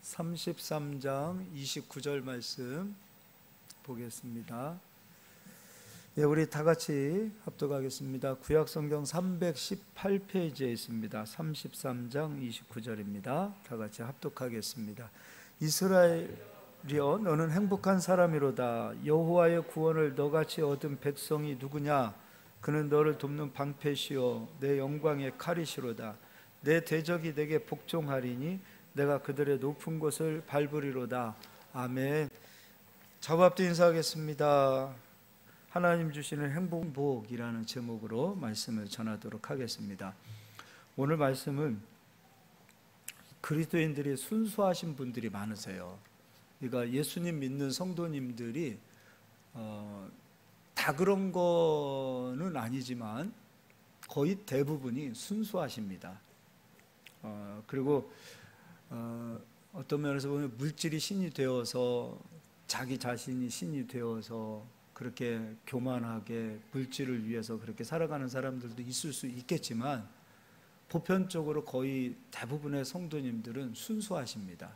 33장 29절 말씀 보겠습니다. 네, 우리 다 같이 합독하겠습니다. 구약성경 318페이지에 있습니다. 33장 29절입니다. 다 같이 합독하겠습니다. 이스라엘이여, 너는 행복한 사람이로다. 여호와의 구원을 너같이 얻은 백성이 누구냐? 그는 너를 돕는 방패시요 내 영광의 칼이시로다. 내 대적이 내게 복종하리니 내가 그들의 높은 곳을 밟으리로다. 아멘. 자부합도 인사하겠습니다. 하나님 주시는 행복이라는 제목으로 말씀을 전하도록 하겠습니다. 오늘 말씀은 그리스도인들이 순수하신 분들이 많으세요. 그러니까 예수님 믿는 성도님들이 다 그런 거는 아니지만 거의 대부분이 순수하십니다. 그리고 어떤 면에서 보면 물질이 신이 되어서, 자기 자신이 신이 되어서 그렇게 교만하게 물질을 위해서 그렇게 살아가는 사람들도 있을 수 있겠지만, 보편적으로 거의 대부분의 성도님들은 순수하십니다.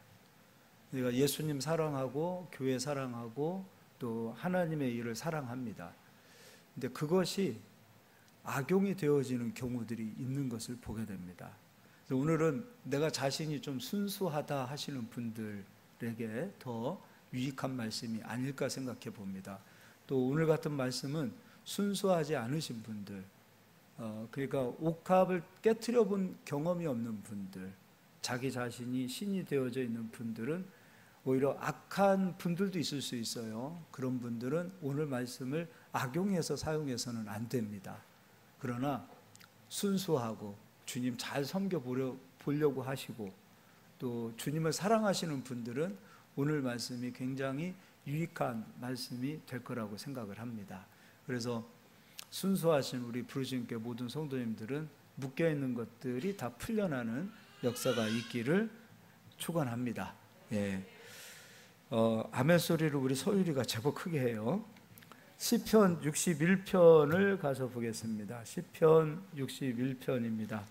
그러니까 예수님 사랑하고 교회 사랑하고 또 하나님의 일을 사랑합니다. 근데 그것이 악용이 되어지는 경우들이 있는 것을 보게 됩니다. 오늘은 내가 자신이 좀 순수하다 하시는 분들에게 더 유익한 말씀이 아닐까 생각해 봅니다. 또 오늘 같은 말씀은 순수하지 않으신 분들, 그러니까 옥합을 깨트려 본 경험이 없는 분들, 자기 자신이 신이 되어져 있는 분들은 오히려 악한 분들도 있을 수 있어요. 그런 분들은 오늘 말씀을 악용해서 사용해서는 안 됩니다. 그러나 순수하고 주님 잘 섬겨보려고 하시고 또 주님을 사랑하시는 분들은 오늘 말씀이 굉장히 유익한 말씀이 될 거라고 생각을 합니다. 그래서 순수하신 우리 부르신 교회 모든 성도님들은 묶여있는 것들이 다 풀려나는 역사가 있기를 축원합니다. 예. 아멘 소리를 우리 소율이가 제법 크게 해요. 시편 61편을 가서 보겠습니다. 시편 61편입니다.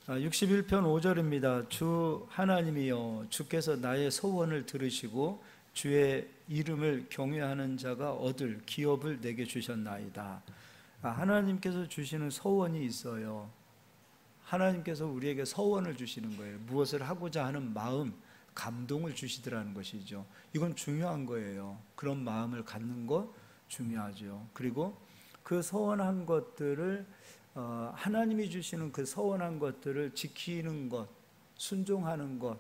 61편 5절입니다. 주 하나님이여, 주께서 나의 소원을 들으시고 주의 이름을 경외하는 자가 얻을 기업을 내게 주셨나이다. 하나님께서 주시는 소원이 있어요. 하나님께서 우리에게 소원을 주시는 거예요. 무엇을 하고자 하는 마음, 감동을 주시더라는 것이죠. 이건 중요한 거예요. 그런 마음을 갖는 것 중요하죠. 그리고 그 소원한 것들을 하나님이 주시는 그 소원한 것들을 지키는 것, 순종하는 것,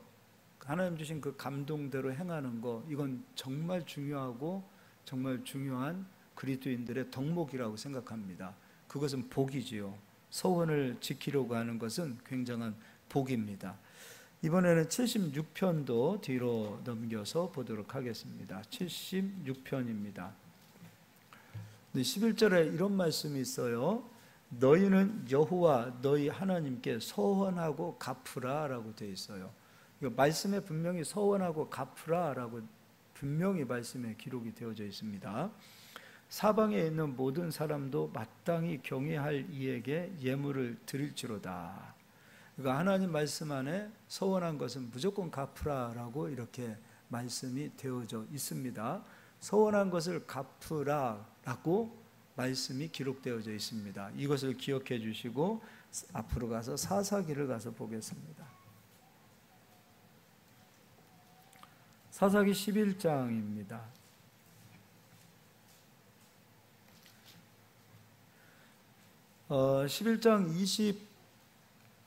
하나님 주신 그 감동대로 행하는 것, 이건 정말 중요하고 정말 중요한 그리스도인들의 덕목이라고 생각합니다. 그것은 복이지요. 소원을 지키려고 하는 것은 굉장한 복입니다. 이번에는 76편도 뒤로 넘겨서 보도록 하겠습니다. 76편입니다. 11절에 이런 말씀이 있어요. 너희는 여호와 너희 하나님께 서원하고 갚으라 라고 되어 있어요. 말씀에 분명히 서원하고 갚으라 라고 분명히 말씀에 기록이 되어져 있습니다. 사방에 있는 모든 사람도 마땅히 경외할 이에게 예물을 드릴지로다. 그러니까 하나님 말씀 안에 서원한 것은 무조건 갚으라 라고 이렇게 말씀이 되어져 있습니다. 서원한 것을 갚으라 라고 말씀이 기록되어져 있습니다. 이것을 기억해 주시고 앞으로 가서 사사기를 가서 보겠습니다. 사사기 11장입니다. 11장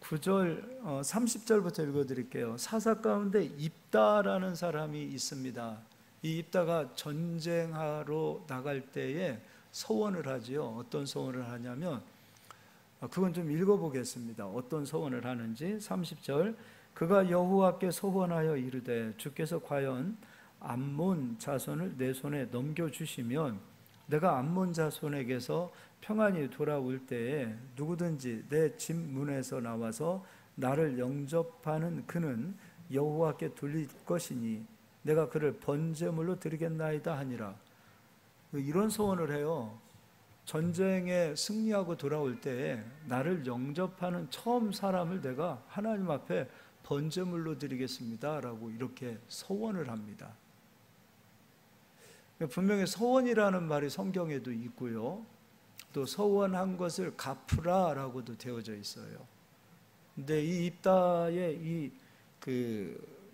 29절 30절부터 읽어드릴게요. 사사 가운데 입다라는 사람이 있습니다. 이 입다가 전쟁하러 나갈 때에 서원을 하지요. 어떤 서원을 하냐면, 그건 좀 읽어보겠습니다. 어떤 서원을 하는지. 30절, 그가 여호와께 서원하여 이르되 주께서 과연 암몬 자손을 내 손에 넘겨주시면 내가 암몬 자손에게서 평안히 돌아올 때에 누구든지 내 집 문에서 나와서 나를 영접하는 그는 여호와께 돌릴 것이니 내가 그를 번제물로 드리겠나이다 하니라. 이런 소원을 해요. 전쟁에 승리하고 돌아올 때에 나를 영접하는 처음 사람을 내가 하나님 앞에 번제물로 드리겠습니다 라고 이렇게 서원을 합니다. 분명히 서원이라는 말이 성경에도 있고요, 또 서원한 것을 갚으라 라고도 되어져 있어요. 근데 이 입다의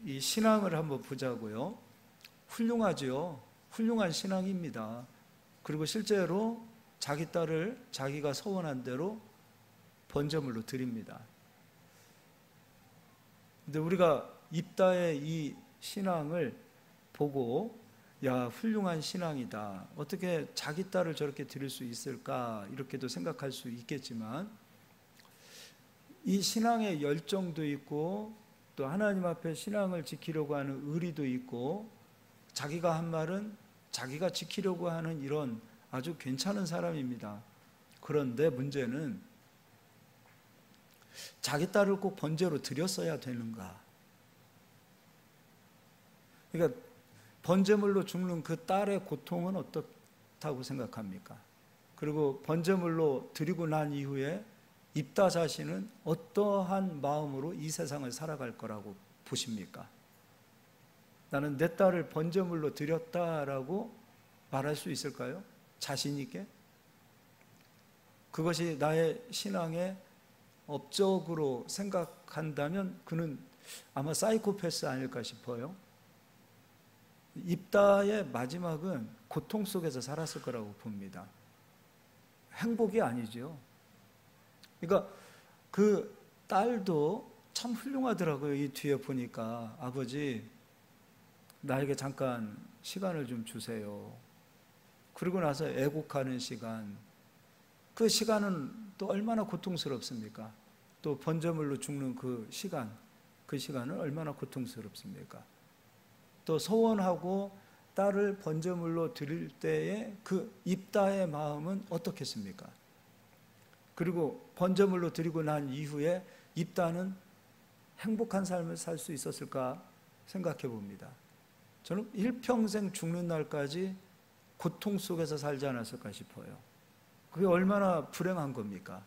이 신앙을 한번 보자고요. 훌륭하죠. 훌륭한 신앙입니다. 그리고 실제로 자기 딸을 자기가 서원한 대로 번제물로 드립니다. 근데 우리가 입다의 이 신앙을 보고 야, 훌륭한 신앙이다, 어떻게 자기 딸을 저렇게 드릴 수 있을까, 이렇게도 생각할 수 있겠지만, 이 신앙의 열정도 있고 또 하나님 앞에 신앙을 지키려고 하는 의리도 있고, 자기가 한 말은 자기가 지키려고 하는 이런 아주 괜찮은 사람입니다. 그런데 문제는 자기 딸을 꼭 번제로 드렸어야 되는가? 그러니까 번제물로 죽는 그 딸의 고통은 어떻다고 생각합니까? 그리고 번제물로 드리고 난 이후에 입다 자신은 어떠한 마음으로 이 세상을 살아갈 거라고 보십니까? 나는 내 딸을 번제물로 드렸다라고 말할 수 있을까요? 자신 있게? 그것이 나의 신앙의 업적으로 생각한다면 그는 아마 사이코패스 아닐까 싶어요. 입다의 마지막은 고통 속에서 살았을 거라고 봅니다. 행복이 아니죠. 그러니까 그 딸도 참 훌륭하더라고요. 이 뒤에 보니까 아버지, 나에게 잠깐 시간을 좀 주세요. 그러고 나서 애곡하는 시간, 그 시간은 또 얼마나 고통스럽습니까? 또 번제물로 죽는 그 시간은 얼마나 고통스럽습니까? 또 서원하고 딸을 번제물로 드릴 때의 그 입다의 마음은 어떻겠습니까? 그리고 번제물로 드리고 난 이후에 입다는 행복한 삶을 살 수 있었을까 생각해 봅니다. 저는 일평생 죽는 날까지 고통 속에서 살지 않았을까 싶어요. 그게 얼마나 불행한 겁니까?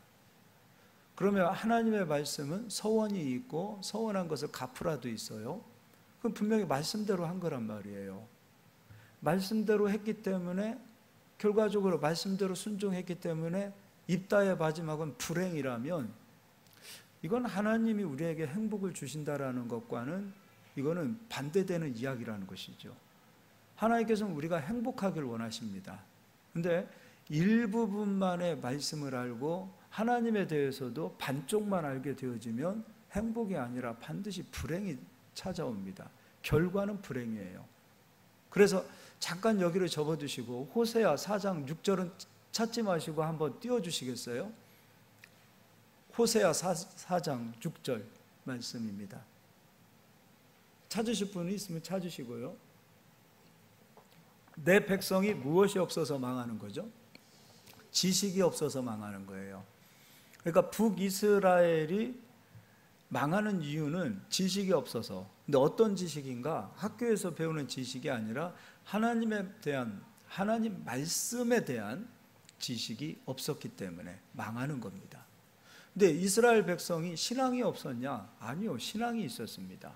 그러면 하나님의 말씀은 서원이 있고 서원한 것을 갚으라도 있어요. 그건 분명히 말씀대로 한 거란 말이에요. 말씀대로 했기 때문에, 결과적으로 말씀대로 순종했기 때문에 입다의 마지막은 불행이라면, 이건 하나님이 우리에게 행복을 주신다라는 것과는 이거는 반대되는 이야기라는 것이죠. 하나님께서는 우리가 행복하길 원하십니다. 근데 일부분만의 말씀을 알고 하나님에 대해서도 반쪽만 알게 되어지면 행복이 아니라 반드시 불행이 찾아옵니다. 결과는 불행이에요. 그래서 잠깐 여기를 접어두시고 호세아 4장 6절은 찾지 마시고 한번 띄워주시겠어요? 호세아 4장 6절 말씀입니다. 찾으실 분이 있으면 찾으시고요. 내 백성이 무엇이 없어서 망하는 거죠? 지식이 없어서 망하는 거예요. 그러니까 북이스라엘이 망하는 이유는 지식이 없어서. 근데 어떤 지식인가? 학교에서 배우는 지식이 아니라 하나님에 대한, 하나님 말씀에 대한 지식이 없었기 때문에 망하는 겁니다. 근데 이스라엘 백성이 신앙이 없었냐? 아니요, 신앙이 있었습니다.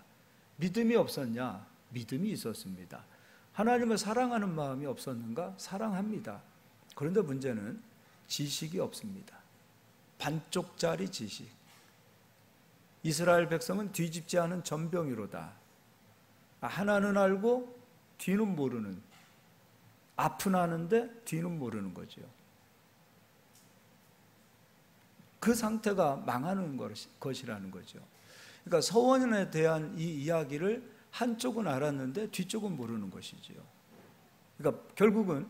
믿음이 없었냐? 믿음이 있었습니다. 하나님을 사랑하는 마음이 없었는가? 사랑합니다. 그런데 문제는 지식이 없습니다. 반쪽짜리 지식. 이스라엘 백성은 뒤집지 않은 전병이로다. 하나는 알고 뒤는 모르는, 앞은 아는데 뒤는 모르는 거죠. 그 상태가 망하는 것이라는 거죠. 그러니까 서원에 대한 이 이야기를 한쪽은 알았는데 뒤쪽은 모르는 것이지요. 그러니까 결국은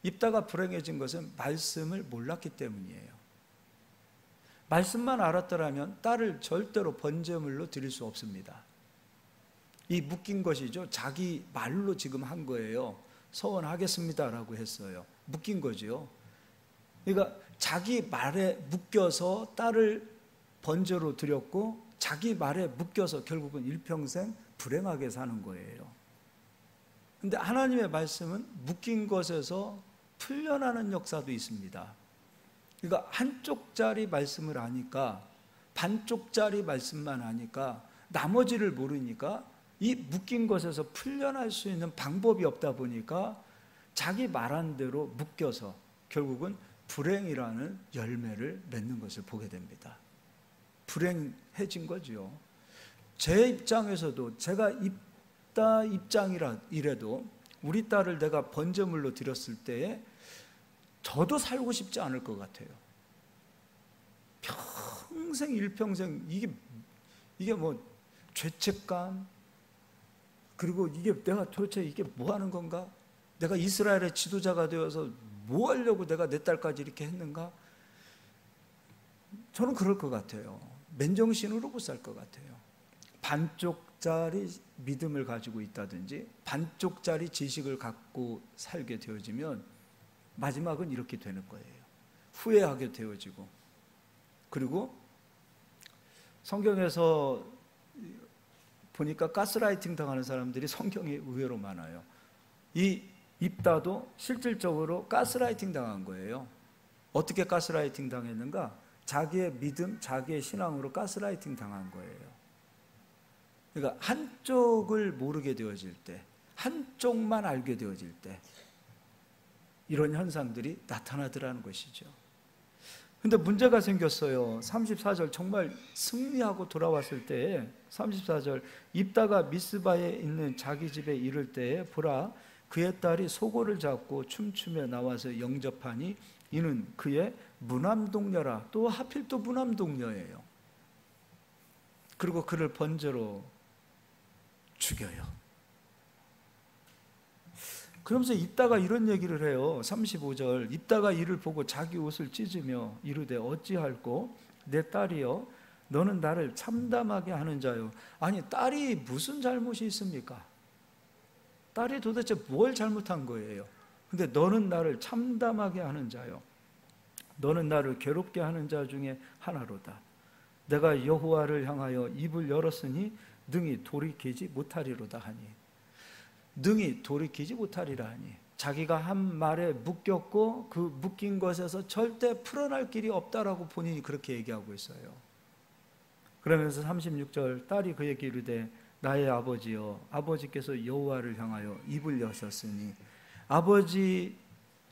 입다가 불행해진 것은 말씀을 몰랐기 때문이에요. 말씀만 알았더라면 딸을 절대로 번제물로 드릴 수 없습니다. 이 묶인 것이죠. 자기 말로 지금 한 거예요. 서원하겠습니다라고 했어요. 묶인 거죠. 그러니까 자기 말에 묶여서 딸을 번제로 드렸고, 자기 말에 묶여서 결국은 일평생 불행하게 사는 거예요. 그런데 하나님의 말씀은 묶인 것에서 풀려나는 역사도 있습니다. 그러니까 한쪽짜리 말씀을 아니까, 반쪽짜리 말씀만 아니까 나머지를 모르니까 이 묶인 것에서 풀려날 수 있는 방법이 없다 보니까 자기 말한 대로 묶여서 결국은 불행이라는 열매를 맺는 것을 보게 됩니다. 불행해진 거죠. 제 입장에서도, 제가 입다 입장이라도 우리 딸을 내가 번제물로 드렸을 때에 저도 살고 싶지 않을 것 같아요. 평생 일평생 이게 뭐 죄책감, 그리고 이게 내가 도대체 이게 뭐 하는 건가? 내가 이스라엘의 지도자가 되어서 뭐 하려고 내가 내 딸까지 이렇게 했는가? 저는 그럴 것 같아요. 맨정신으로 못 살 것 같아요. 반쪽짜리 믿음을 가지고 있다든지 반쪽짜리 지식을 갖고 살게 되어지면 마지막은 이렇게 되는 거예요. 후회하게 되어지고, 그리고 성경에서 보니까 가스라이팅 당하는 사람들이 성경에 의외로 많아요. 이 입다도 실질적으로 가스라이팅 당한 거예요. 어떻게 가스라이팅 당했는가? 자기의 믿음, 자기의 신앙으로 가스라이팅 당한 거예요. 그러니까 한쪽을 모르게 되어질 때, 한쪽만 알게 되어질 때 이런 현상들이 나타나더라는 것이죠. 근데 문제가 생겼어요. 34절 정말 승리하고 돌아왔을 때에 34절, 입다가 미스바에 있는 자기 집에 이를 때에 보라, 그의 딸이 소고를 잡고 춤추며 나와서 영접하니 이는 그의 무남동녀라. 또 하필 또 무남동녀예요. 그리고 그를 번제로 죽여요. 그러면서 입다가 이런 얘기를 해요. 35절, 입다가 이를 보고 자기 옷을 찢으며 이르되 어찌할꼬? 내 딸이여, 너는 나를 참담하게 하는 자요. 아니, 딸이 무슨 잘못이 있습니까? 딸이 도대체 뭘 잘못한 거예요? 근데 너는 나를 참담하게 하는 자요, 너는 나를 괴롭게 하는 자 중에 하나로다. 내가 여호와를 향하여 입을 열었으니 능히 돌이키지 못하리로다 하니, 능히 돌이키지 못하리라 하니, 자기가 한 말에 묶였고 그 묶인 것에서 절대 풀어날 길이 없다라고 본인이 그렇게 얘기하고 있어요. 그러면서 36절, 딸이 그에게 이르되 나의 아버지여, 아버지께서 여호와를 향하여 입을 여셨으니 아버지의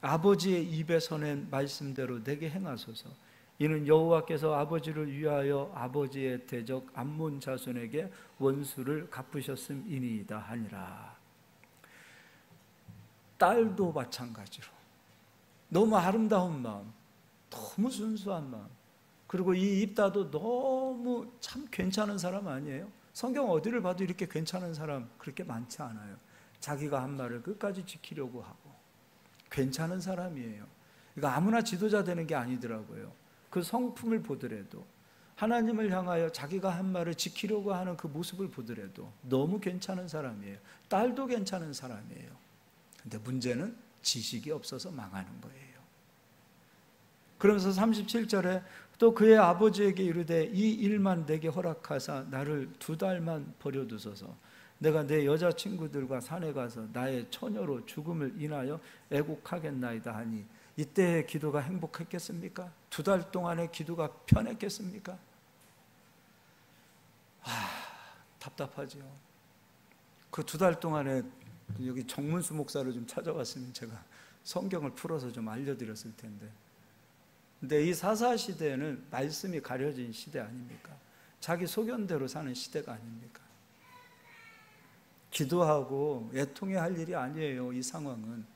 입에서 낸 말씀대로 내게 행하소서. 이는 여호와께서 아버지를 위하여 아버지의 대적 암몬 자손에게 원수를 갚으셨음이니이다 하니라. 딸도 마찬가지로 너무 아름다운 마음, 너무 순수한 마음, 그리고 이 입다도 너무 참 괜찮은 사람 아니에요? 성경 어디를 봐도 이렇게 괜찮은 사람 그렇게 많지 않아요. 자기가 한 말을 끝까지 지키려고 하고 괜찮은 사람이에요. 그러니까 아무나 지도자 되는 게 아니더라고요. 그 성품을 보더라도, 하나님을 향하여 자기가 한 말을 지키려고 하는 그 모습을 보더라도 너무 괜찮은 사람이에요. 딸도 괜찮은 사람이에요. 근데 문제는 지식이 없어서 망하는 거예요. 그러면서 37절에 또 그의 아버지에게 이르되 이 일만 내게 허락하사 나를 2달만 버려두소서. 내가 내 여자친구들과 산에 가서 나의 처녀로 죽음을 인하여 애곡하겠나이다 하니, 이때의 기도가 행복했겠습니까? 2달 동안의 기도가 편했겠습니까? 답답하죠. 그 2달 동안에 여기 정문수 목사를 좀 찾아왔으면 제가 성경을 풀어서 좀 알려드렸을 텐데. 근데 이 사사시대는 말씀이 가려진 시대 아닙니까? 자기 소견대로 사는 시대가 아닙니까? 기도하고 애통해 할 일이 아니에요, 이 상황은.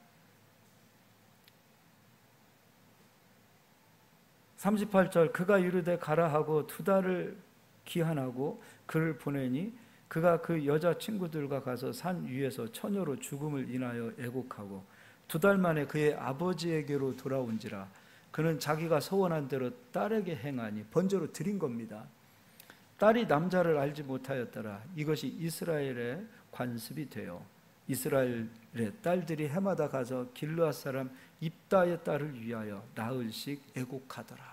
38절, 그가 이르되 가라 하고 2달을 기한하고 그를 보내니 그가 그 여자친구들과 가서 산 위에서 처녀로 죽음을 인하여 애곡하고 2달 만에 그의 아버지에게로 돌아온지라. 그는 자기가 소원한 대로 딸에게 행하니, 번제로 드린 겁니다. 딸이 남자를 알지 못하였더라. 이것이 이스라엘의 관습이 되어 이스라엘의 딸들이 해마다 가서 길르앗 사람 입다의 딸을 위하여 나흘씩 애곡하더라.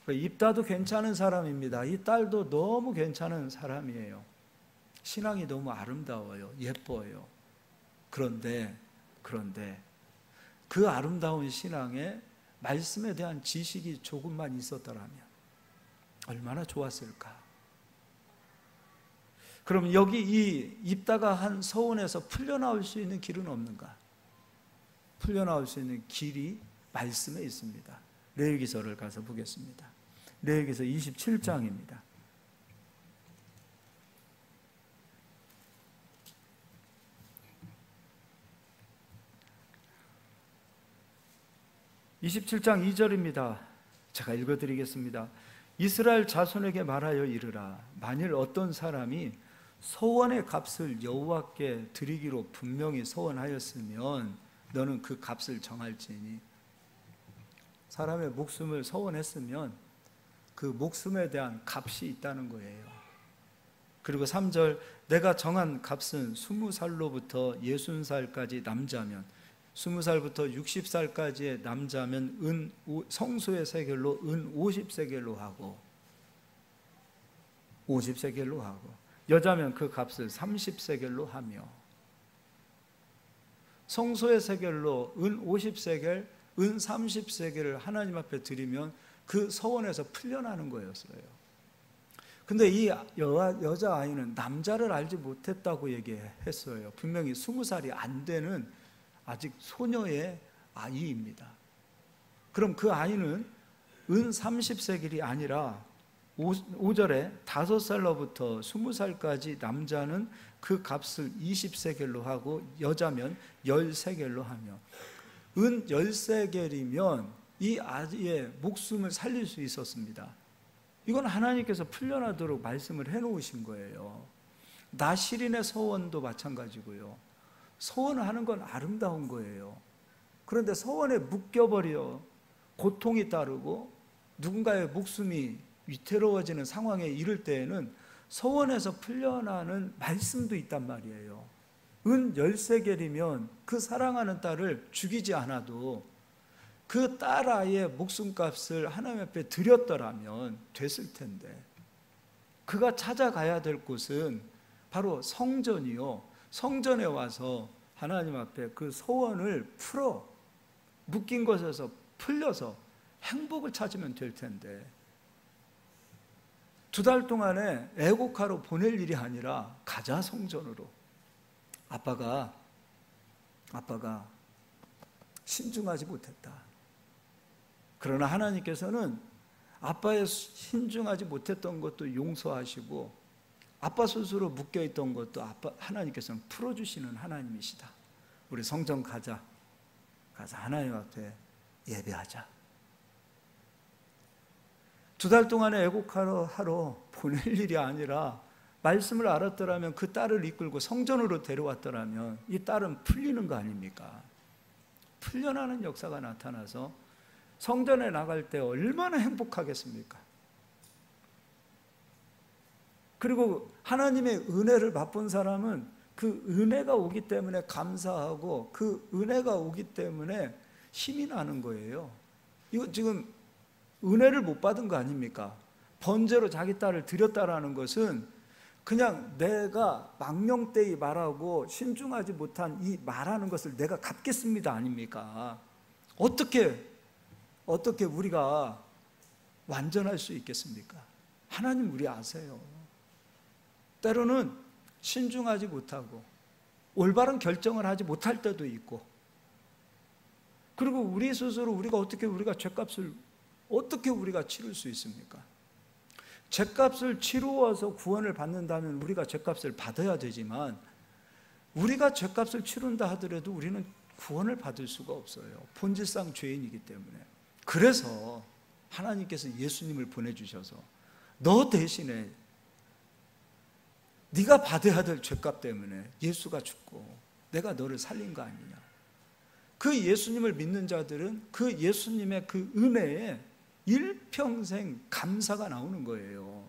입다도 괜찮은 사람입니다. 이 딸도 너무 괜찮은 사람이에요. 신앙이 너무 아름다워요. 예뻐요. 그런데 그 아름다운 신앙에 말씀에 대한 지식이 조금만 있었더라면 얼마나 좋았을까. 그럼 여기 이 입다가 한 서원에서 풀려나올 수 있는 길은 없는가? 풀려나올 수 있는 길이 말씀에 있습니다. 레위기서를 가서 보겠습니다. 레위기서 27장입니다. 27장 2절입니다. 제가 읽어드리겠습니다. 이스라엘 자손에게 말하여 이르라. 만일 어떤 사람이 서원의 값을 여호와께 드리기로 분명히 서원하였으면 너는 그 값을 정할지니. 사람의 목숨을 서원했으면 그 목숨에 대한 값이 있다는 거예요. 그리고 3절, 내가 정한 값은 20살로부터 60살까지 남자면, 20살부터 60살까지의 남자면 성소의 세겔로 은 50세겔로 하고, 50세겔로 하고, 여자면 그 값을 30세겔로 하며, 성소의 세겔로 은 50세겔, 은 30세겔을 하나님 앞에 드리면 그 서원에서 풀려나는 거였어요. 근데 이 여자아이는 남자를 알지 못했다고 얘기했어요. 분명히 20살이 안 되는 아직 소녀의 아이입니다. 그럼 그 아이는 은 30세겔이 아니라 5절에 5살로부터 20살까지 남자는 그 값을 20세겔로 하고 여자면 10세겔로 하며, 은 10세겔이면 이 아이의 목숨을 살릴 수 있었습니다. 이건 하나님께서 풀려나도록 말씀을 해놓으신 거예요. 나실인의 서원도 마찬가지고요. 서원을 하는 건 아름다운 거예요. 그런데 서원에 묶여버려 고통이 따르고 누군가의 목숨이 위태로워지는 상황에 이를 때에는 서원에서 풀려나는 말씀도 있단 말이에요. 은 10세겔이면 그 사랑하는 딸을 죽이지 않아도 그 딸아이의 목숨값을 하나님 앞에 드렸더라면 됐을 텐데, 그가 찾아가야 될 곳은 바로 성전이요, 성전에 와서 하나님 앞에 그 소원을 풀어 묶인 것에서 풀려서 행복을 찾으면 될 텐데, 2달 동안에 애곡하러 보낼 일이 아니라 가자 성전으로. 아빠가 신중하지 못했다. 그러나 하나님께서는 아빠의 신중하지 못했던 것도 용서하시고 아빠 스스로 묶여있던 것도 하나님께서는 풀어주시는 하나님이시다. 우리 성전 가서 하나님 앞에 예배하자. 2달 동안에 애곡하러 보낼 일이 아니라 말씀을 알았더라면 그 딸을 이끌고 성전으로 데려왔더라면 이 딸은 풀리는 거 아닙니까? 풀려나는 역사가 나타나서 성전에 나갈 때 얼마나 행복하겠습니까? 그리고 하나님의 은혜를 맛본 사람은 그 은혜가 오기 때문에 감사하고 그 은혜가 오기 때문에 힘이 나는 거예요. 이거 지금 은혜를 못 받은 거 아닙니까? 번제로 자기 딸을 드렸다라는 것은 그냥 내가 망령되이 말하고 신중하지 못한 이 말하는 것을 내가 갚겠습니다 아닙니까? 어떻게 우리가 완전할 수 있겠습니까? 하나님 우리 아세요. 때로는 신중하지 못하고 올바른 결정을 하지 못할 때도 있고, 그리고 우리 스스로 우리가 죄값을 어떻게 우리가 치를 수 있습니까? 죄값을 치루어서 구원을 받는다면 우리가 죄값을 받아야 되지만, 우리가 죄값을 치룬다 하더라도 우리는 구원을 받을 수가 없어요. 본질상 죄인이기 때문에. 그래서 하나님께서 예수님을 보내주셔서 너 대신에 네가 받아야 될 죄값 때문에 예수가 죽고 내가 너를 살린 거 아니냐. 그 예수님을 믿는 자들은 그 예수님의 그 은혜에 일평생 감사가 나오는 거예요.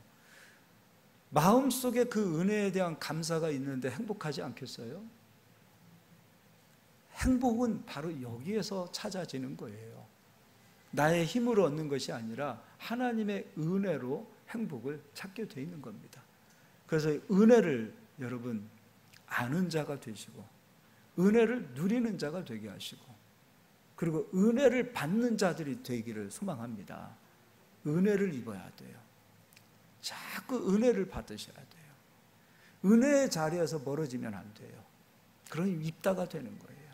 마음속에 그 은혜에 대한 감사가 있는데 행복하지 않겠어요? 행복은 바로 여기에서 찾아지는 거예요. 나의 힘으로 얻는 것이 아니라 하나님의 은혜로 행복을 찾게 돼 있는 겁니다. 그래서 은혜를 여러분 아는 자가 되시고 은혜를 누리는 자가 되게 하시고, 그리고 은혜를 받는 자들이 되기를 소망합니다. 은혜를 입어야 돼요. 자꾸 은혜를 받으셔야 돼요. 은혜의 자리에서 멀어지면 안 돼요. 그러니 입다가 되는 거예요.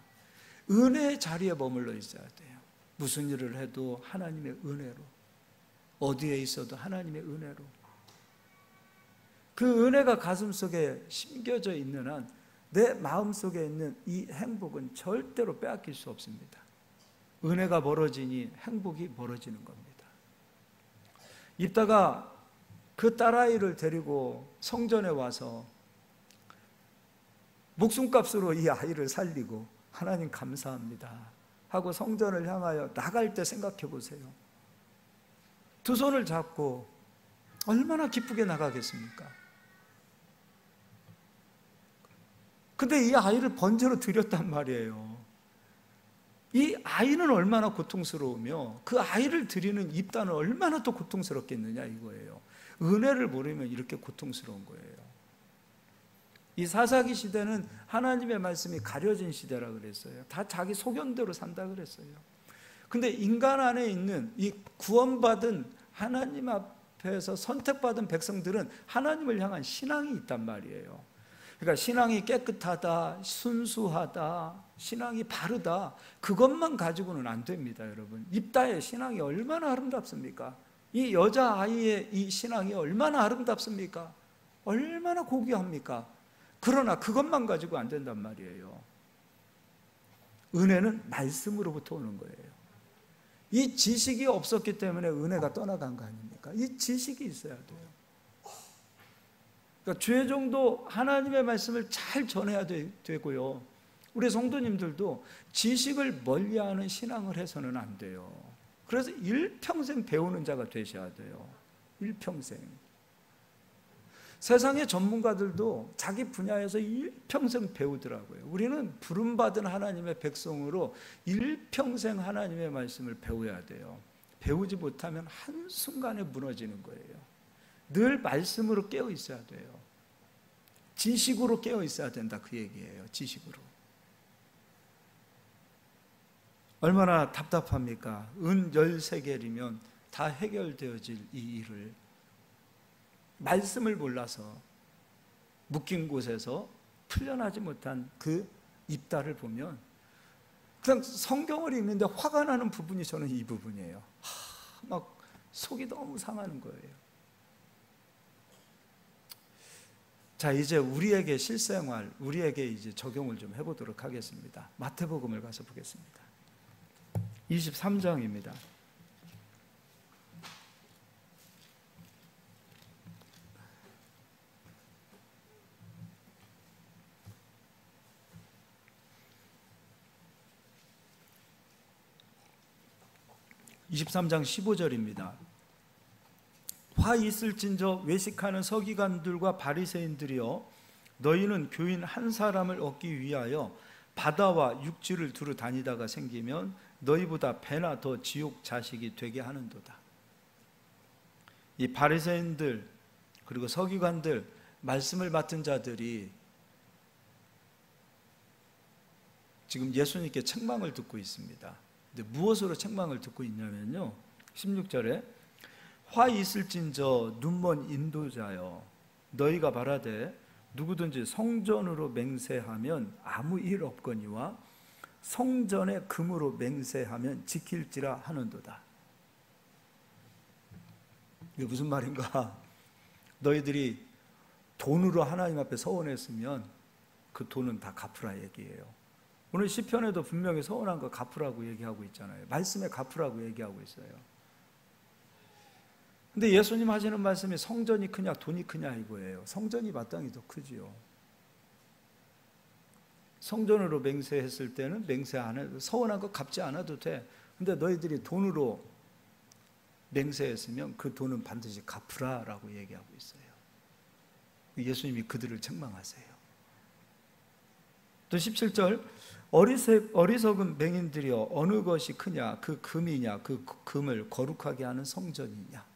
은혜의 자리에 머물러 있어야 돼요. 무슨 일을 해도 하나님의 은혜로, 어디에 있어도 하나님의 은혜로. 그 은혜가 가슴속에 심겨져 있는 한 내 마음속에 있는 이 행복은 절대로 빼앗길 수 없습니다. 은혜가 멀어지니 행복이 멀어지는 겁니다. 입다가 그 딸아이를 데리고 성전에 와서 목숨값으로 이 아이를 살리고 하나님 감사합니다 하고 성전을 향하여 나갈 때 생각해 보세요. 두 손을 잡고 얼마나 기쁘게 나가겠습니까? 근데 이 아이를 번제로 드렸단 말이에요. 이 아이는 얼마나 고통스러우며 그 아이를 드리는 입다는 얼마나 더 고통스럽겠느냐 이거예요. 은혜를 모르면 이렇게 고통스러운 거예요. 이 사사기 시대는 하나님의 말씀이 가려진 시대라 그랬어요. 다 자기 소견대로 산다 그랬어요. 근데 인간 안에 있는 이 구원받은 하나님 앞에서 선택받은 백성들은 하나님을 향한 신앙이 있단 말이에요. 그러니까 신앙이 깨끗하다, 순수하다, 신앙이 바르다, 그것만 가지고는 안 됩니다, 여러분. 입다의 신앙이 얼마나 아름답습니까? 이 여자아이의 이 신앙이 얼마나 아름답습니까? 얼마나 고귀합니까? 그러나 그것만 가지고 안 된단 말이에요. 은혜는 말씀으로부터 오는 거예요. 이 지식이 없었기 때문에 은혜가 떠나간 거 아닙니까? 이 지식이 있어야 돼요. 그러니까 죄종도 하나님의 말씀을 잘 전해야 되고요. 우리 성도님들도 지식을 멀리하는 신앙을 해서는 안 돼요. 그래서 일평생 배우는 자가 되셔야 돼요. 일평생. 세상의 전문가들도 자기 분야에서 일평생 배우더라고요. 우리는 부름받은 하나님의 백성으로 일평생 하나님의 말씀을 배워야 돼요. 배우지 못하면 한순간에 무너지는 거예요. 늘 말씀으로 깨어 있어야 돼요. 지식으로 깨어 있어야 된다 그 얘기예요. 지식으로. 얼마나 답답합니까? 은 13개이면 다 해결되어질 이 일을 말씀을 몰라서 묶인 곳에서 풀려나지 못한 그 입다를 보면 그냥 성경을 읽는데 화가 나는 부분이 저는 이 부분이에요. 막 속이 너무 상하는 거예요. 자, 이제 우리에게 실생활, 우리에게 이제 적용을 좀 해보도록 하겠습니다. 마태복음을 가서 보겠습니다. 23장입니다. (23장) 15절입니다. 화 있을진저 외식하는 서기관들과 바리새인들이여, 너희는 교인 한 사람을 얻기 위하여 바다와 육지를 두루 다니다가 생기면 너희보다 배나 더 지옥 자식이 되게 하는도다. 이 바리새인들 그리고 서기관들, 말씀을 맡은 자들이 지금 예수님께 책망을 듣고 있습니다. 근데 무엇으로 책망을 듣고 있냐면요, 16절에 화 있을진저 눈먼 인도자여, 너희가 말하되 누구든지 성전으로 맹세하면 아무 일 없거니와 성전의 금으로 맹세하면 지킬지라 하는도다. 이게 무슨 말인가? 너희들이 돈으로 하나님 앞에 서원했으면 그 돈은 다 갚으라 얘기예요. 오늘 시편에도 분명히 서원한 거 갚으라고 얘기하고 있잖아요. 말씀에 갚으라고 얘기하고 있어요. 근데 예수님 하시는 말씀이 성전이 크냐 돈이 크냐 이거예요. 성전이 마땅히 더 크지요. 성전으로 맹세했을 때는 맹세 안 해도, 서원한 거 갚지 않아도 돼. 근데 너희들이 돈으로 맹세했으면 그 돈은 반드시 갚으라라고 얘기하고 있어요. 예수님이 그들을 책망하세요. 또 17절 어리석은 맹인들이여, 어느 것이 크냐, 그 금이냐, 그 금을 거룩하게 하는 성전이냐.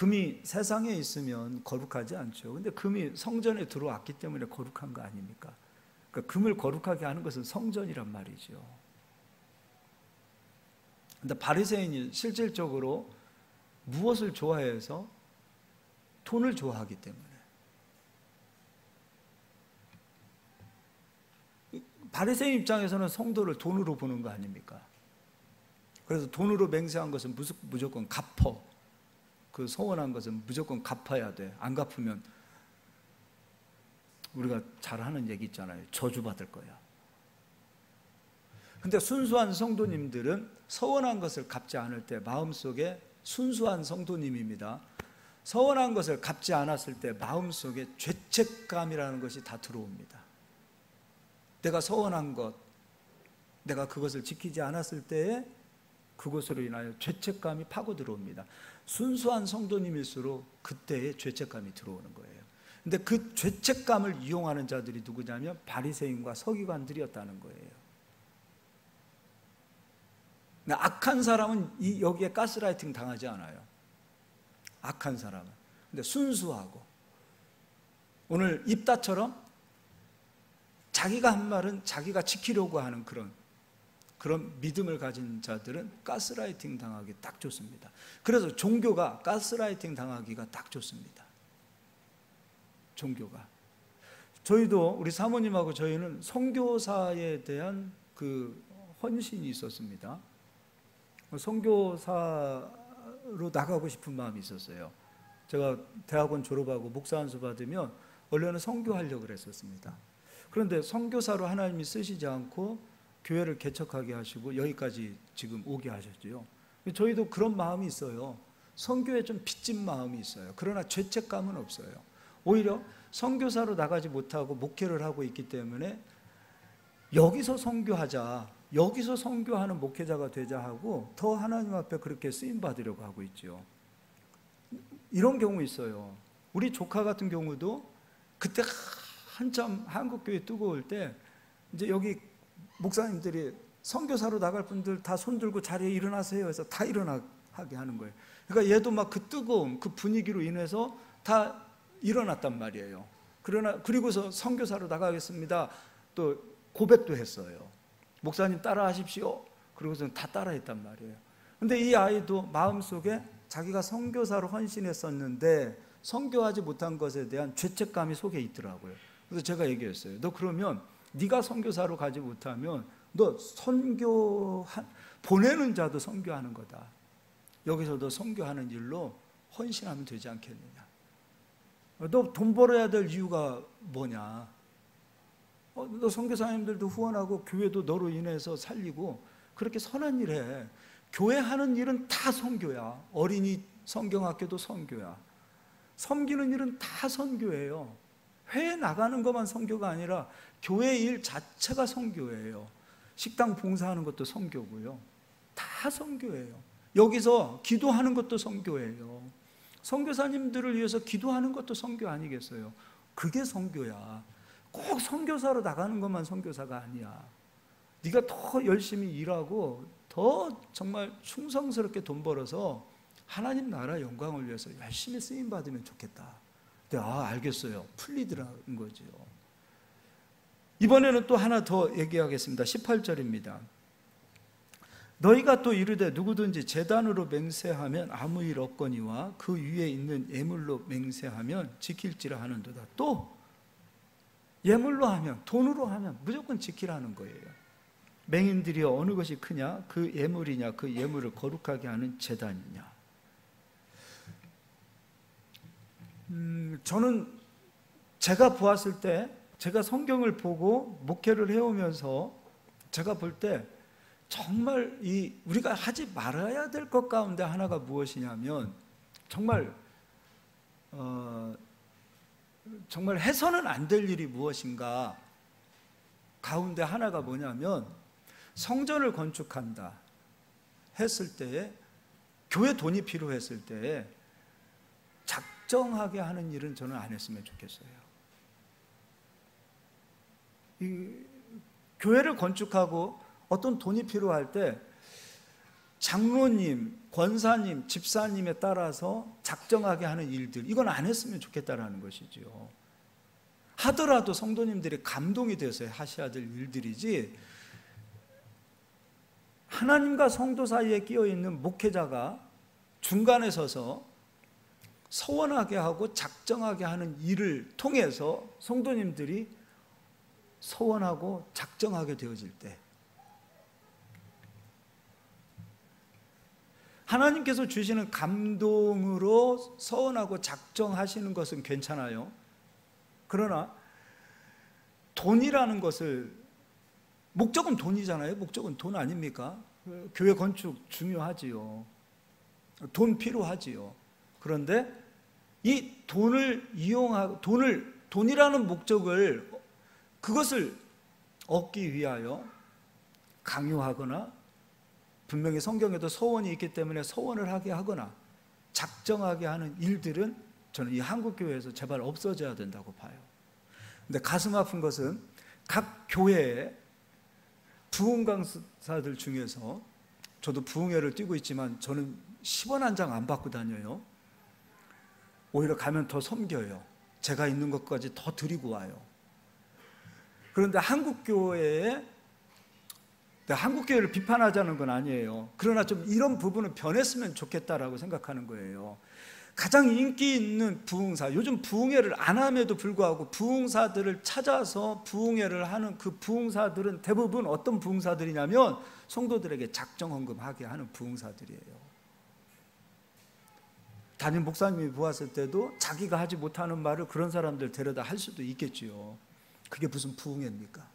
금이 세상에 있으면 거룩하지 않죠. 근데 금이 성전에 들어왔기 때문에 거룩한 거 아닙니까? 그러니까 금을 거룩하게 하는 것은 성전이란 말이죠. 근데 바리새인이 실질적으로 무엇을 좋아해서? 돈을 좋아하기 때문에. 바리새인 입장에서는 성도를 돈으로 보는 거 아닙니까? 그래서 돈으로 맹세한 것은 무조건 갚어. 그 서원한 것은 무조건 갚아야 돼. 안 갚으면 우리가 잘 하는 얘기 있잖아요. 저주받을 거야. 근데 순수한 성도님들은 서원한 것을 갚지 않을 때 마음속에, 순수한 성도님입니다, 서원한 것을 갚지 않았을 때 마음속에 죄책감이라는 것이 다 들어옵니다. 내가 서원한 것, 내가 그것을 지키지 않았을 때에 그것으로 인하여 죄책감이 파고 들어옵니다. 순수한 성도님일수록 그때에 죄책감이 들어오는 거예요. 근데 그 죄책감을 이용하는 자들이 누구냐면 바리새인과 서기관들이었다는 거예요. 악한 사람은 여기에 가스라이팅 당하지 않아요. 악한 사람은. 근데 순수하고, 오늘 입다처럼 자기가 한 말은 자기가 지키려고 하는 그런 믿음을 가진 자들은 가스라이팅 당하기 딱 좋습니다. 그래서 종교가 가스라이팅 당하기가 딱 좋습니다. 종교가. 저희도, 우리 사모님하고 저희는 선교사에 대한 그 헌신이 있었습니다. 선교사로 나가고 싶은 마음이 있었어요. 제가 대학원 졸업하고 목사 안수 받으면 원래는 선교하려고 그랬었습니다. 그런데 선교사로 하나님이 쓰시지 않고 교회를 개척하게 하시고 여기까지 지금 오게 하셨죠. 저희도 그런 마음이 있어요. 선교에 좀 빚진 마음이 있어요. 그러나 죄책감은 없어요. 오히려 선교사로 나가지 못하고 목회를 하고 있기 때문에 여기서 선교하자, 여기서 선교하는 목회자가 되자 하고 더 하나님 앞에 그렇게 쓰임 받으려고 하고 있죠. 이런 경우 있어요. 우리 조카 같은 경우도 그때 한참 한국교회 뜨거울 때 이제 여기 목사님들이 선교사로 나갈 분들 다 손들고 자리에 일어나세요 해서 다 일어나게 하는 거예요. 그러니까 얘도 막 그 뜨거움, 그 분위기로 인해서 다 일어났단 말이에요. 그리고서 선교사로 나가겠습니다. 또 고백도 했어요. 목사님 따라 하십시오. 그러고서는 다 따라 했단 말이에요. 근데 이 아이도 마음속에 자기가 선교사로 헌신했었는데 선교하지 못한 것에 대한 죄책감이 속에 있더라고요. 그래서 제가 얘기했어요. 너 그러면 네가 선교사로 가지 못하면 너 보내는 자도 선교하는 거다. 여기서 너 선교하는 일로 헌신하면 되지 않겠느냐. 너 돈 벌어야 될 이유가 뭐냐. 너 선교사님들도 후원하고 교회도 너로 인해서 살리고 그렇게 선한 일 해. 교회 하는 일은 다 선교야. 어린이 성경학교도 선교야. 섬기는 일은 다 선교예요. 회에 나가는 것만 선교가 아니라 교회 일 자체가 선교예요. 식당 봉사하는 것도 선교고요. 다 선교예요. 여기서 기도하는 것도 선교예요. 선교사님들을 위해서 기도하는 것도 선교 아니겠어요? 그게 선교야. 꼭 선교사로 나가는 것만 선교사가 아니야. 네가 더 열심히 일하고 더 정말 충성스럽게 돈 벌어서 하나님 나라 영광을 위해서 열심히 쓰임 받으면 좋겠다. 근데 알겠어요. 풀리더라는 거죠. 이번에는 또 하나 더 얘기하겠습니다. 18절입니다. 너희가 또 이르되 누구든지 제단으로 맹세하면 아무 일 없거니와 그 위에 있는 예물로 맹세하면 지킬지라 하는도다. 또 예물로 하면, 돈으로 하면 무조건 지키라는 거예요. 맹인들이 어느 것이 크냐? 그 예물이냐? 그 예물을 거룩하게 하는 제단이냐? 저는 제가 보았을 때, 제가 성경을 보고 목회를 해오면서 제가 볼 때 정말 우리가 하지 말아야 될 것 가운데 하나가 무엇이냐면 정말 해서는 안 될 일이 무엇인가 가운데 하나가 뭐냐면 성전을 건축한다 했을 때에 교회 돈이 필요했을 때에 작정하게 하는 일은 저는 안 했으면 좋겠어요. 교회를 건축하고 어떤 돈이 필요할 때 장로님, 권사님, 집사님에 따라서 작정하게 하는 일들, 이건 안 했으면 좋겠다라는 것이죠. 하더라도 성도님들이 감동이 돼서 하셔야 될 일들이지, 하나님과 성도 사이에 끼어 있는 목회자가 중간에 서서 서원하게 하고 작정하게 하는 일을 통해서 성도님들이 서원하고 작정하게 되어질 때, 하나님께서 주시는 감동으로 서원하고 작정하시는 것은 괜찮아요. 그러나 돈이라는 것을, 목적은 돈이잖아요. 목적은 돈 아닙니까? 교회 건축 중요하지요. 돈 필요하지요. 그런데 이 돈을 이용하고, 돈이라는 목적을, 그것을 얻기 위하여 강요하거나, 분명히 성경에도 서원이 있기 때문에 서원을 하게 하거나 작정하게 하는 일들은 저는 이 한국교회에서 제발 없어져야 된다고 봐요. 근데 가슴 아픈 것은 각 교회에 부흥 강사들 중에서, 저도 부흥회를 뛰고 있지만 저는 10원 한 장 안 받고 다녀요. 오히려 가면 더 섬겨요. 제가 있는 것까지 더 드리고 와요. 그런데 한국교회에, 한국교회를 비판하자는 건 아니에요. 그러나 좀 이런 부분은 변했으면 좋겠다라고 생각하는 거예요. 가장 인기 있는 부흥사, 요즘 부흥회를 안 함에도 불구하고 부흥사들을 찾아서 부흥회를 하는 그 부흥사들은 대부분 어떤 부흥사들이냐면 성도들에게 작정헌금하게 하는 부흥사들이에요. 담임 목사님이 보았을 때도 자기가 하지 못하는 말을 그런 사람들 데려다 할 수도 있겠지요. 그게 무슨 부흥회입니까?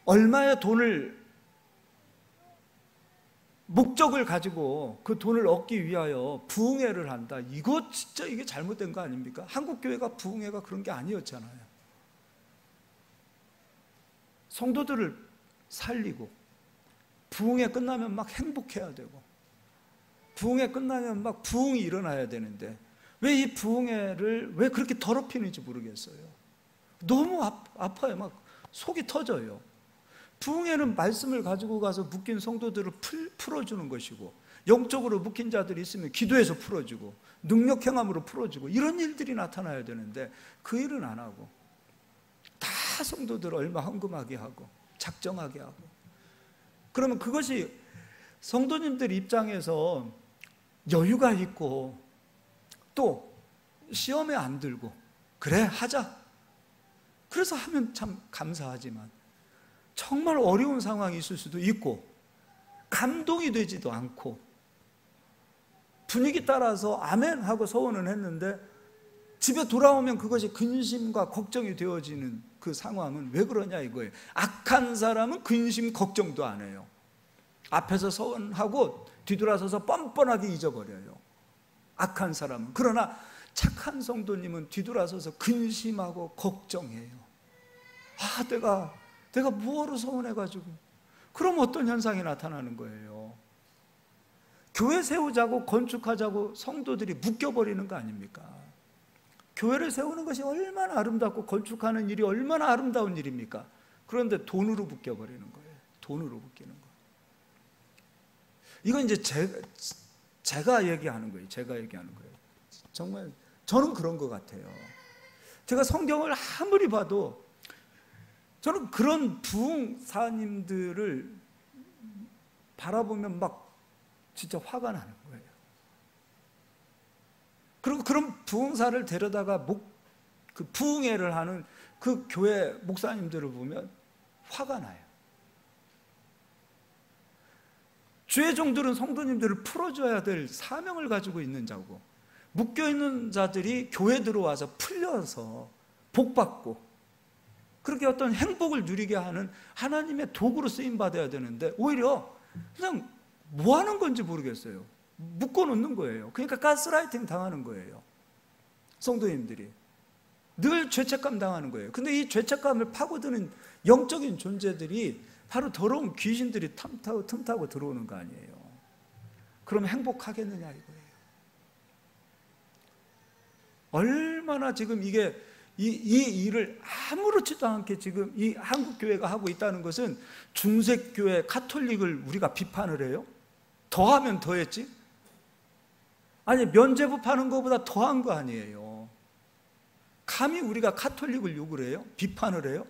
얼마의 돈을, 목적을 가지고 그 돈을 얻기 위하여 부흥회를 한다. 이거 진짜 이게 잘못된 거 아닙니까? 한국교회가 부흥회가 그런 게 아니었잖아요. 성도들을 살리고, 부흥회 끝나면 막 행복해야 되고, 부흥회 끝나면 막 부흥이 일어나야 되는데 왜 이 부흥회를 왜 그렇게 더럽히는지 모르겠어요. 너무 아파요. 막 속이 터져요. 부흥회는 말씀을 가지고 가서 묶인 성도들을 풀어주는 것이고, 영적으로 묶인 자들이 있으면 기도해서 풀어주고, 능력 행함으로 풀어주고, 이런 일들이 나타나야 되는데 그 일은 안 하고 다 성도들 얼마 헌금하게 하고 작정하게 하고, 그러면 그것이 성도님들 입장에서 여유가 있고 또 시험에 안 들고, 그래 하자, 그래서 하면 참 감사하지만 정말 어려운 상황이 있을 수도 있고 감동이 되지도 않고 분위기 따라서 아멘 하고 서원은 했는데 집에 돌아오면 그것이 근심과 걱정이 되어지는 그 상황은 왜 그러냐 이거예요. 악한 사람은 근심 걱정도 안 해요. 앞에서 서원하고 뒤돌아서서 뻔뻔하게 잊어버려요, 악한 사람은. 그러나 착한 성도님은 뒤돌아서서 근심하고 걱정해요. 아, 내가 뭐하러 서운해가지고. 그럼 어떤 현상이 나타나는 거예요? 교회 세우자고 건축하자고 성도들이 묶여버리는 거 아닙니까? 교회를 세우는 것이 얼마나 아름답고 건축하는 일이 얼마나 아름다운 일입니까? 그런데 돈으로 묶여버리는 거예요. 돈으로 묶이는 거예요. 이건 이제 제가 얘기하는 거예요. 제가 얘기하는 거예요. 정말 저는 그런 것 같아요. 제가 성경을 아무리 봐도 저는 그런 부흥사님들을 바라보면 막 진짜 화가 나는 거예요. 그리고 그런 부흥사를 데려다가 그 부흥회를 하는 그 교회 목사님들을 보면 화가 나요. 주의 종들은 성도님들을 풀어줘야 될 사명을 가지고 있는 자고, 묶여있는 자들이 교회 들어와서 풀려서 복받고 그렇게 어떤 행복을 누리게 하는 하나님의 도구로 쓰임받아야 되는데 오히려 그냥 뭐 하는 건지 모르겠어요. 묶어놓는 거예요. 그러니까 가스라이팅 당하는 거예요. 성도님들이 늘 죄책감 당하는 거예요. 근데 이 죄책감을 파고드는 영적인 존재들이 바로 더러운 귀신들이 틈타고 들어오는 거 아니에요. 그럼 행복하겠느냐 이거예요. 얼마나 지금 이 일을 아무렇지도 않게 지금 이 한국교회가 하고 있다는 것은 중세교회 가톨릭을 우리가 비판을 해요? 더하면 더했지? 아니 면죄부 파는 것보다 더한 거 아니에요. 감히 우리가 가톨릭을 욕을 해요? 비판을 해요?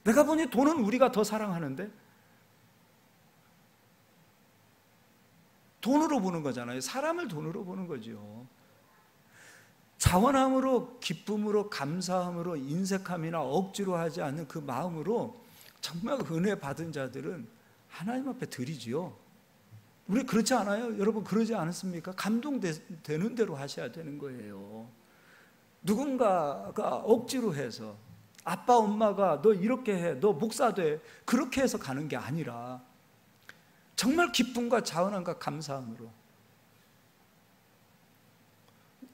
내가 보니 돈은 우리가 더 사랑하는데? 돈으로 보는 거잖아요. 사람을 돈으로 보는 거죠. 자원함으로, 기쁨으로, 감사함으로, 인색함이나 억지로 하지 않는 그 마음으로 정말 은혜 받은 자들은 하나님 앞에 드리지요. 우리 그렇지 않아요? 여러분 그러지 않습니까? 감동되는 대로 하셔야 되는 거예요. 누군가가 억지로 해서 아빠 엄마가 너 이렇게 해, 너 목사 돼, 그렇게 해서 가는 게 아니라 정말 기쁨과 자원함과 감사함으로.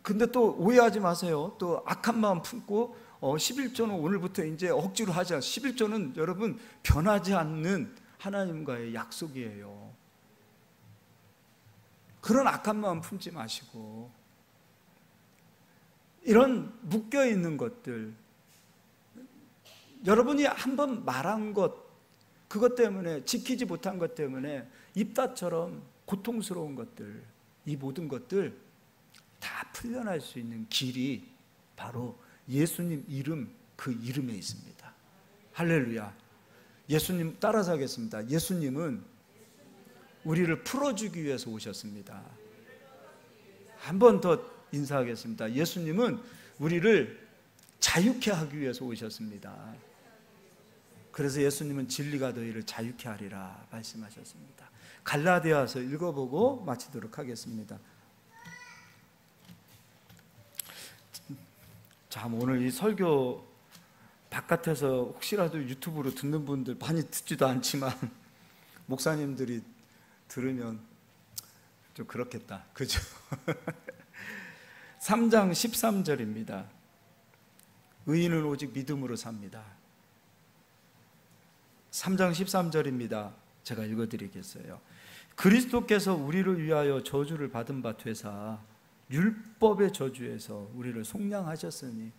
근데 또 오해하지 마세요. 또 악한 마음 품고 11조는 오늘부터 이제 억지로 하지 않아요. 11조는 여러분 변하지 않는 하나님과의 약속이에요. 그런 악한 마음 품지 마시고 이런 묶여있는 것들, 여러분이 한번 말한 것, 그것 때문에 지키지 못한 것 때문에 입다처럼 고통스러운 것들, 이 모든 것들 다 풀려날 수 있는 길이 바로 예수님 이름, 그 이름에 있습니다. 할렐루야. 예수님 따라서 하겠습니다. 예수님은 우리를 풀어주기 위해서 오셨습니다. 한 번 더 인사하겠습니다. 예수님은 우리를 자유케 하기 위해서 오셨습니다. 그래서 예수님은 진리가 너희를 자유케 하리라 말씀하셨습니다. 갈라디아서 읽어보고 마치도록 하겠습니다. 자, 오늘 이 설교 바깥에서 혹시라도 유튜브로 듣는 분들, 많이 듣지도 않지만 목사님들이 들으면 좀 그렇겠다, 그죠? 3장 13절입니다. 의인은 오직 믿음으로 삽니다. 3장 13절입니다. 제가 읽어드리겠어요. 그리스도께서 우리를 위하여 저주를 받은 바 되사 율법의 저주에서 우리를 속량하셨으니,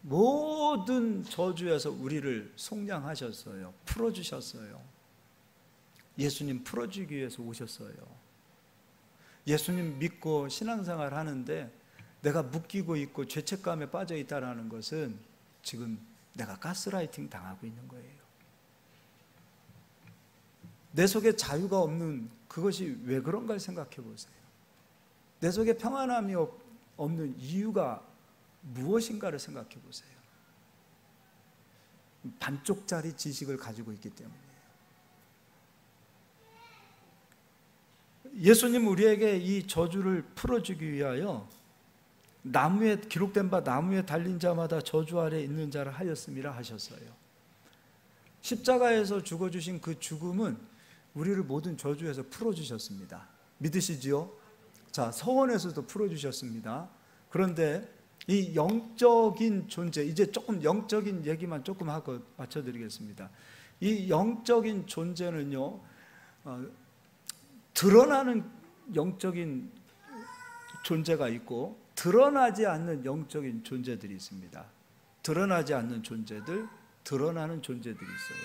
모든 저주에서 우리를 속량하셨어요. 풀어주셨어요. 예수님 풀어주기 위해서 오셨어요. 예수님 믿고 신앙생활 하는데 내가 묶이고 있고 죄책감에 빠져 있다는 것은 지금 내가 가스라이팅 당하고 있는 거예요. 내 속에 자유가 없는 그것이 왜 그런가 생각해 보세요. 내 속에 평안함이 없는 이유가 무엇인가를 생각해 보세요. 반쪽짜리 지식을 가지고 있기 때문이에요. 예수님 우리에게 이 저주를 풀어주기 위하여 나무에 기록된 바 나무에 달린 자마다 저주 아래 있는 자를 하였음이라 하셨어요. 십자가에서 죽어주신 그 죽음은 우리를 모든 저주에서 풀어주셨습니다. 믿으시지요? 자, 서원에서도 풀어주셨습니다. 그런데 이 영적인 존재, 이제 조금 영적인 얘기만 조금 하고 맞춰드리겠습니다. 이 영적인 존재는요, 드러나는 영적인 존재가 있고 드러나지 않는 영적인 존재들이 있습니다. 드러나지 않는 존재들, 드러나는 존재들이 있어요.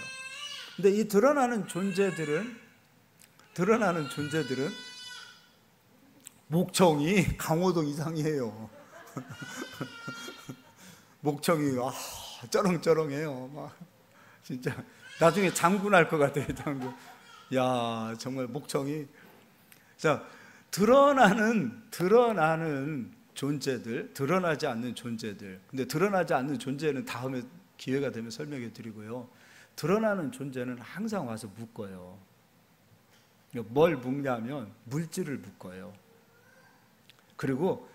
근데 이 드러나는 존재들은 목청이 강호동 이상이에요. 목청이 쩌렁쩌렁해요. 막 진짜 나중에 장군 할 것 같아요. 장군. 야, 정말 목청이. 자, 드러나는 존재들, 드러나지 않는 존재들. 근데 드러나지 않는 존재는 다음에 기회가 되면 설명해 드리고요. 드러나는 존재는 항상 와서 묶어요. 뭘 묶냐면 물질을 묶어요. 그리고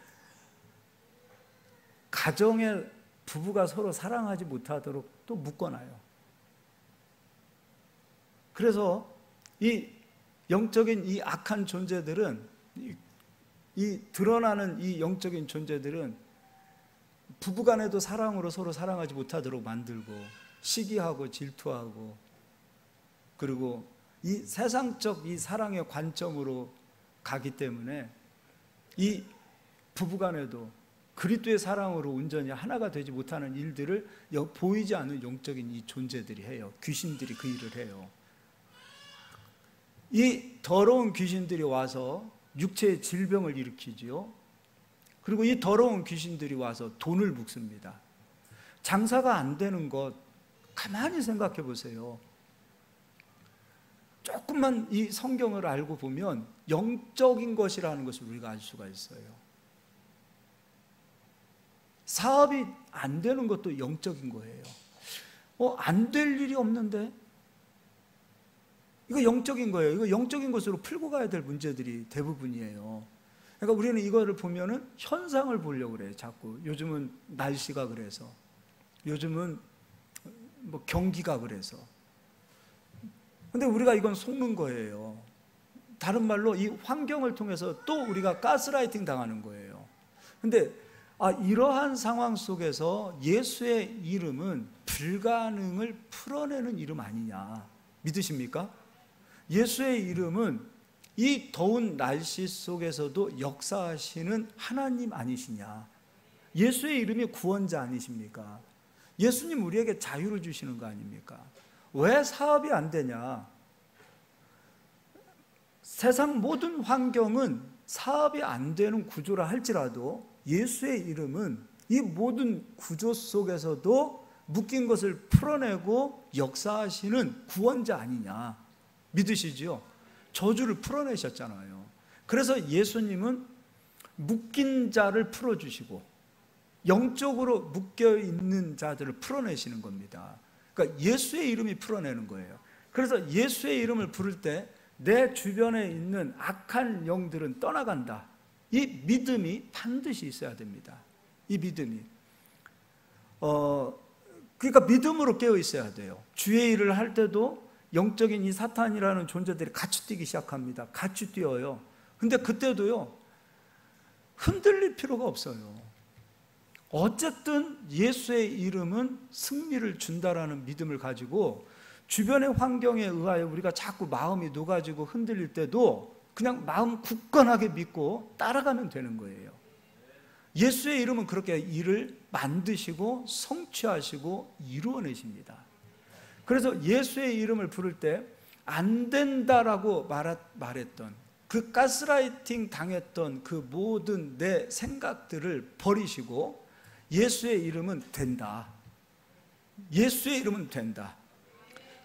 가정에 부부가 서로 사랑하지 못하도록 또 묶어놔요. 그래서 이 영적인 이 악한 존재들은, 이 드러나는 이 영적인 존재들은 부부간에도 사랑으로 서로 사랑하지 못하도록 만들고, 시기하고 질투하고, 그리고 이 세상적 이 사랑의 관점으로 가기 때문에 이 부부간에도 그리스도의 사랑으로 온전히 하나가 되지 못하는 일들을 보이지 않는 영적인 이 존재들이 해요. 귀신들이 그 일을 해요. 이 더러운 귀신들이 와서 육체의 질병을 일으키지요. 그리고 이 더러운 귀신들이 와서 돈을 묵습니다. 장사가 안 되는 것 가만히 생각해 보세요. 조금만 이 성경을 알고 보면 영적인 것이라는 것을 우리가 알 수가 있어요. 사업이 안 되는 것도 영적인 거예요. 안 될 일이 없는데? 이거 영적인 거예요. 이거 영적인 것으로 풀고 가야 될 문제들이 대부분이에요. 그러니까 우리는 이거를 보면은 현상을 보려고 그래요. 자꾸. 요즘은 날씨가 그래서. 요즘은 뭐 경기가 그래서. 근데 우리가 이건 속는 거예요. 다른 말로 이 환경을 통해서 또 우리가 가스라이팅 당하는 거예요. 근데 이러한 상황 속에서 예수의 이름은 불가능을 풀어내는 이름 아니냐 믿으십니까? 예수의 이름은 이 더운 날씨 속에서도 역사하시는 하나님 아니시냐? 예수의 이름이 구원자 아니십니까? 예수님 우리에게 자유를 주시는 거 아닙니까? 왜 사업이 안 되냐? 세상 모든 환경은 사업이 안 되는 구조라 할지라도 예수의 이름은 이 모든 구조 속에서도 묶인 것을 풀어내고 역사하시는 구원자 아니냐 믿으시지요? 저주를 풀어내셨잖아요. 그래서 예수님은 묶인 자를 풀어주시고 영적으로 묶여있는 자들을 풀어내시는 겁니다. 그러니까 예수의 이름이 풀어내는 거예요. 그래서 예수의 이름을 부를 때 내 주변에 있는 악한 영들은 떠나간다. 이 믿음이 반드시 있어야 됩니다. 이 믿음이. 그러니까 믿음으로 깨어 있어야 돼요. 주의 일을 할 때도 영적인 이 사탄이라는 존재들이 같이 뛰기 시작합니다. 같이 뛰어요. 근데 그때도요, 흔들릴 필요가 없어요. 어쨌든 예수의 이름은 승리를 준다라는 믿음을 가지고 주변의 환경에 의하여 우리가 자꾸 마음이 녹아지고 흔들릴 때도 그냥 마음 굳건하게 믿고 따라가면 되는 거예요. 예수의 이름은 그렇게 일을 만드시고 성취하시고 이루어내십니다. 그래서 예수의 이름을 부를 때 안 된다라고 말했던 그 가스라이팅 당했던 그 모든 내 생각들을 버리시고 예수의 이름은 된다. 예수의 이름은 된다.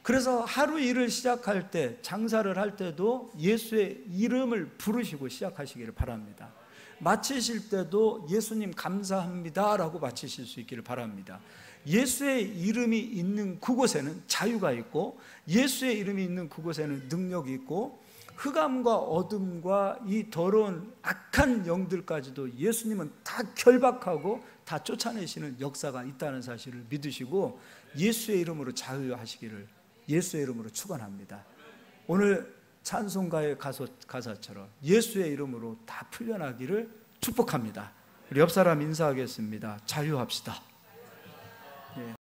그래서 하루 일을 시작할 때, 장사를 할 때도 예수의 이름을 부르시고 시작하시기를 바랍니다. 마치실 때도 예수님 감사합니다 라고 마치실 수 있기를 바랍니다. 예수의 이름이 있는 그곳에는 자유가 있고 예수의 이름이 있는 그곳에는 능력이 있고 흑암과 어둠과 이 더러운 악한 영들까지도 예수님은 다 결박하고 다 쫓아내시는 역사가 있다는 사실을 믿으시고 예수의 이름으로 자유하시기를 예수의 이름으로 축원합니다. 오늘 찬송가의 가사처럼 예수의 이름으로 다 풀려나기를 축복합니다. 우리 옆 사람 인사하겠습니다. 자유합시다. 예.